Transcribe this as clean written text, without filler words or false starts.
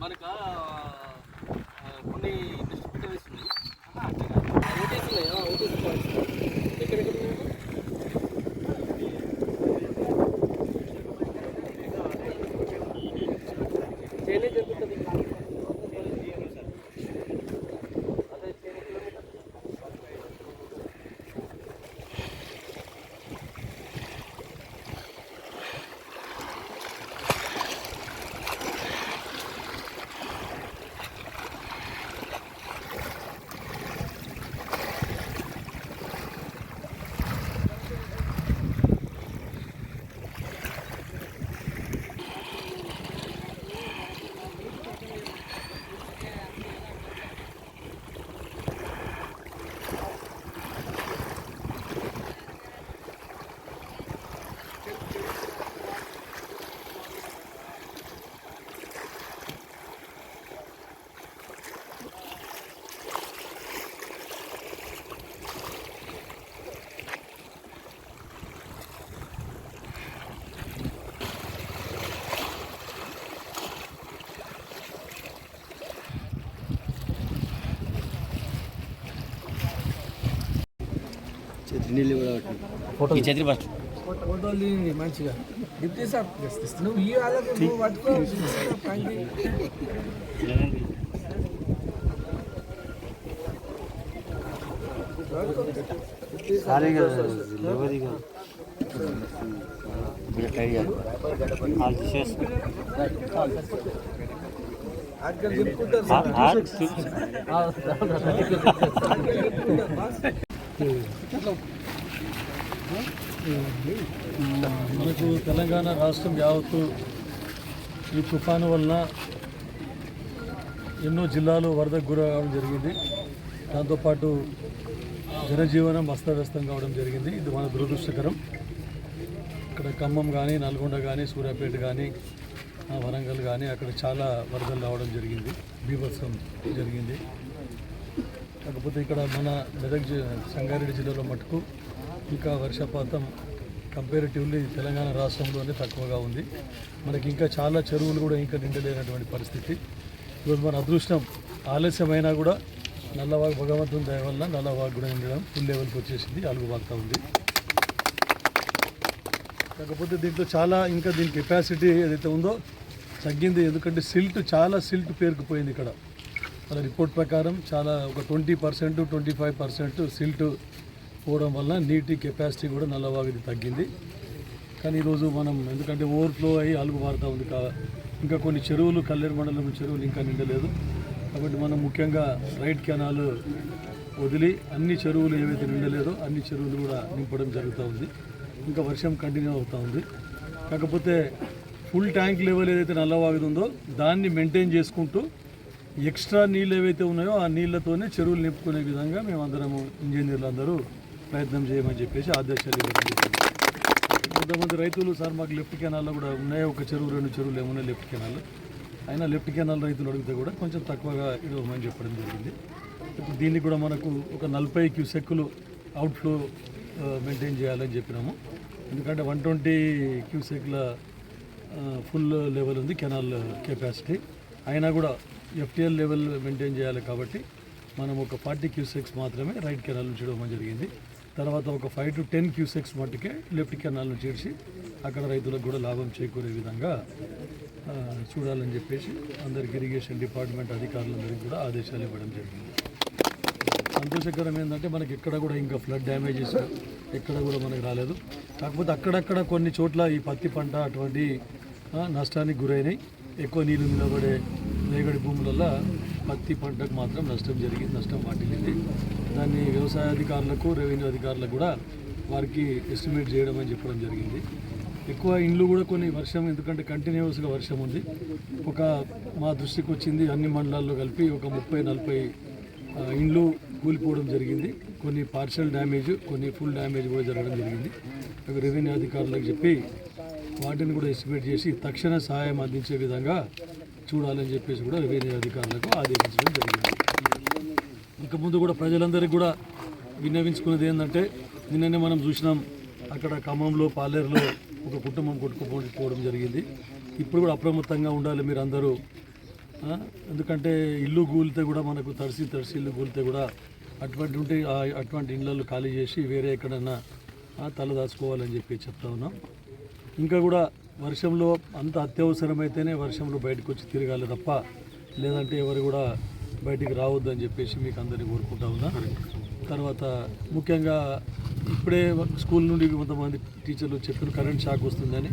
మనకు కొన్ని డిస్ట్రిబ్యూటర్స్ ఉన్నాయి, ఓటీస్ ఉన్నాయి, ఓటీస్ ఎక్కడెక్కడ చేయలే జరుగుతుంది. ఫోటో చేతి ఫస్ట్ ఫోటోలు మంచిగా డిప్యూటీ సార్ నువ్వు ఈ వాళ్ళకి నువ్వు పట్టుకో మనకు తెలంగాణ రాష్ట్రం యావత్తు ఈ తుఫాను వలన ఎన్నో జిల్లాలు వరదకు గురవడం జరిగింది. దాంతోపాటు జనజీవనం అస్తవ్యస్తం కావడం జరిగింది. ఇది మన దురదృష్టకరం. ఇక్కడ ఖమ్మం కానీ, నల్గొండ కానీ, సూర్యాపేట కానీ, వరంగల్ కానీ అక్కడ చాలా వరదలు రావడం జరిగింది, బీభత్సం జరిగింది. కాకపోతే ఇక్కడ మన మెదక్ సంగారెడ్డి జిల్లాలో మటుకు ఇంకా వర్షపాతం కంపారిటివ్లీ తెలంగాణ రాష్ట్రంలోనే తక్కువగా ఉంది. మనకి ఇంకా చాలా చెరువులు కూడా ఇంకా నిండలేనటువంటి పరిస్థితి. ఈరోజు మన అదృష్టం ఆలస్యమైనా కూడా నల్లవాగు భగవంతుని దయ వల్ల నల్లవాగు కూడా నిండడం ఫుల్ లెవెల్కి వచ్చేసింది, అలుగుబాగుతూ ఉంది. కాకపోతే దీంట్లో చాలా ఇంకా దీని కెపాసిటీ ఏదైతే ఉందో తగ్గింది. ఎందుకంటే చాలా సిల్ట్ పేరుకుపోయింది ఇక్కడ. వాళ్ళ రిపోర్ట్ ప్రకారం చాలా ఒక 20% 25% సిల్ట్ పోవడం వల్ల నీటి కెపాసిటీ కూడా నల్లవాగుది తగ్గింది. కానీ ఈరోజు మనం ఎందుకంటే ఓవర్ఫ్లో అయ్యి అలుగు మారుతూ ఉంది. ఇంకా కొన్ని చెరువులు కల్లేరు మండలం చెరువులు ఇంకా నిండలేదు. కాబట్టి మనం ముఖ్యంగా రైట్ కెనాల్ వదిలి అన్ని చెరువులు ఏవైతే నిండలేదో అన్ని చెరువులు కూడా నింపడం జరుగుతూ ఉంది. ఇంకా వర్షం కంటిన్యూ అవుతూ ఉంది. కాకపోతే ఫుల్ ట్యాంక్ లెవెల్ ఏదైతే నల్లవాగుది ఉందో దాన్ని మెయింటైన్ చేసుకుంటూ ఎక్స్ట్రా నీళ్ళు ఏవైతే ఉన్నాయో ఆ నీళ్లతోనే చెరువులు నింపుకునే విధంగా మేమందరము ఇంజనీర్లు అందరూ ప్రయత్నం చేయమని చెప్పేసి ఆదేశాలు ఇవ్వడం జరిగింది. కొంతమంది రైతులు సార్ మాకు లెఫ్ట్ కెనాల్లో కూడా ఉన్నాయి, ఒక చెరువు 2 చెరువులు ఏమున్నాయి లెఫ్ట్ కెనాల్, అయినా లెఫ్ట్ కెనాల్ రైతులు అడిగితే కూడా కొంచెం తక్కువగా ఇవ్వమని చెప్పడం జరిగింది. ఇప్పుడు దీన్ని కూడా మనకు ఒక 40 క్యూసెక్కులు అవుట్ఫ్లో మెయింటైన్ చేయాలని చెప్పినాము. ఎందుకంటే 120 క్యూసెక్ల ఫుల్ లెవెల్ ఉంది కెనాల్ కెపాసిటీ, అయినా కూడా ఎఫ్టీఎల్ లెవెల్ మెయింటైన్ చేయాలి. కాబట్టి మనం ఒక 40 క్యూసెక్స్ మాత్రమే రైట్ కెనాల్ నుంచి ఇవ్వడం జరిగింది. తర్వాత ఒక 5 to 10 క్యూసెక్స్ మట్టుకే లెఫ్ట్ కెనాల్ నుంచి ఇచ్చి అక్కడ రైతులకు కూడా లాభం చేకూరే విధంగా చూడాలని చెప్పేసి అందరికి ఇరిగేషన్ డిపార్ట్మెంట్ అధికారులందరికీ కూడా ఆదేశాలు ఇవ్వడం జరిగింది. సంతోషకరం ఏంటంటే మనకి ఎక్కడ కూడా ఇంకా ఫ్లడ్ డ్యామేజెస్ ఎక్కడ కూడా మనకు రాలేదు. కాకపోతే అక్కడక్కడ కొన్ని చోట్ల ఈ పత్తి పంట అటువంటి నష్టానికి గురైనాయి. ఎక్కువ నీళ్లు నిలబడే రేగడి భూములలో పత్తి పంటకు మాత్రం నష్టం వాటిల్లింది. దాన్ని వ్యవసాయ అధికారులకు రెవెన్యూ అధికారులకు కూడా వారికి ఎస్టిమేట్ చేయడం అని చెప్పడం జరిగింది. ఎక్కువ ఇండ్లు కూడా కొన్ని వర్షం, ఎందుకంటే కంటిన్యూస్గా వర్షం ఉంది, మా దృష్టికి వచ్చింది అన్ని మండలాల్లో కలిపి ఒక 30-40 ఇండ్లు కూలిపోవడం జరిగింది. కొన్ని పార్షల్ డ్యామేజ్, కొన్ని ఫుల్ డ్యామేజ్ కూడా జరగడం జరిగింది. రెవెన్యూ అధికారులకు చెప్పి వాటిని కూడా ఎస్టిమేట్ చేసి తక్షణ సహాయం అందించే విధంగా చూడాలని చెప్పేసి కూడా రెవెన్యూ అధికారులకు ఆదేశించడం జరిగింది. ఇంకా ముందు కూడా ప్రజలందరికీ కూడా విన్నవించుకున్నది ఏంటంటే, నిన్ననే మనం చూసినాం అక్కడ ఖమ్మంలో పాలేరులో ఒక కుటుంబం కొట్టుకుపోవడం జరిగింది. ఇప్పుడు కూడా అప్రమత్తంగా ఉండాలి మీరు అందరూ. ఎందుకంటే ఇల్లు కూలితే కూడా మనకు తడిసి ఇల్లు కూలితే కూడా అటువంటి ఇళ్ళల్లో ఖాళీ చేసి వేరే ఎక్కడన్నా తల దాచుకోవాలని చెప్పి చెప్తా ఉన్నాం. ఇంకా కూడా వర్షంలో అంత అత్యవసరమైతేనే వర్షంలో బయటకు వచ్చి తిరగాలి తప్ప లేదంటే ఎవరు కూడా బయటికి రావద్దు అని చెప్పేసి మీకు అందరినీ కోరుకుంటా ఉన్నా. తర్వాత ముఖ్యంగా ఇప్పుడే స్కూల్ నుండి కొంతమంది టీచర్లు చెప్పిన కరెంట్ షాక్ వస్తుందని